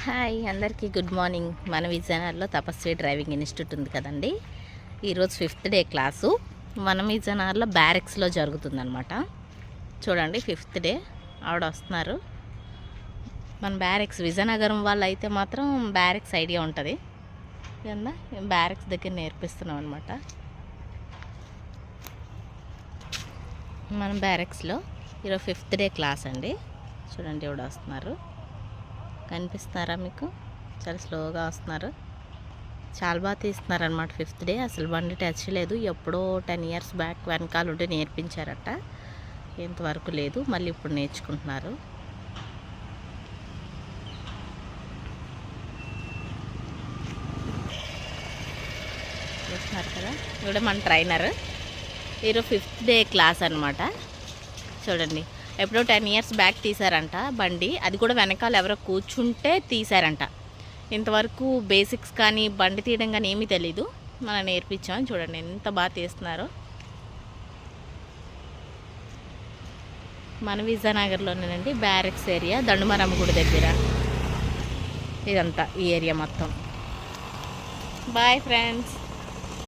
Hi అందరికీ good morning. మన విజయనగరంలో తపస్వి డ్రైవింగ్ ఇన్స్టిట్యూట్ ఉంది కదండి. ఈరోజు 5th డే క్లాసు మన విజయనగరంలో బ్యారెక్స్లో జరుగుతుందన్నమాట. చూడండి 5th డే ఆవిడ వస్తున్నారు. మన బ్యారెక్స్ విజయనగరం వాళ్ళు అయితే మాత్రం బ్యారెక్స్ ఐడియా ఉంటుంది కదా. బ్యారెక్స్ దగ్గర నేర్పిస్తున్నాం అనమాట. మన బ్యారెక్స్లో ఈరోజు 5th డే క్లాస్ అండి. చూడండి ఆవిడ వస్తున్నారు, కనిపిస్తున్నారా మీకు? చాలా స్లోగా వస్తున్నారు, చాలా బాగా తీస్తున్నారు అనమాట. 5th డే అసలు బండి టచ్ లేదు. ఎప్పుడో 10 years బ్యాక్ వెనకాల ఉంటే నేర్పించారట, ఇంతవరకు లేదు. మళ్ళీ ఇప్పుడు నేర్చుకుంటున్నారు. చూస్తున్నారు కదా, ఇవిడ మన ట్రైనర్. ఈరోజు 5th డే క్లాస్ అనమాట. చూడండి, ఎప్పుడో 10 years బ్యాక్ తీశారంట బండి. అది కూడా వెనకాల ఎవరో కూర్చుంటే తీశారంట. ఇంతవరకు బేసిక్స్ కానీ బండి తీయడం కానీ ఏమీ తెలీదు. మనం నేర్పించాం. చూడండి ఎంత బాగా తీస్తున్నారో. మన విజయనగర్లోనేనండి, బ్యారెక్స్ ఏరియా, దండుమరమ్మ గుడి దగ్గర ఇదంతా ఈ ఏరియా మొత్తం. Bye friends.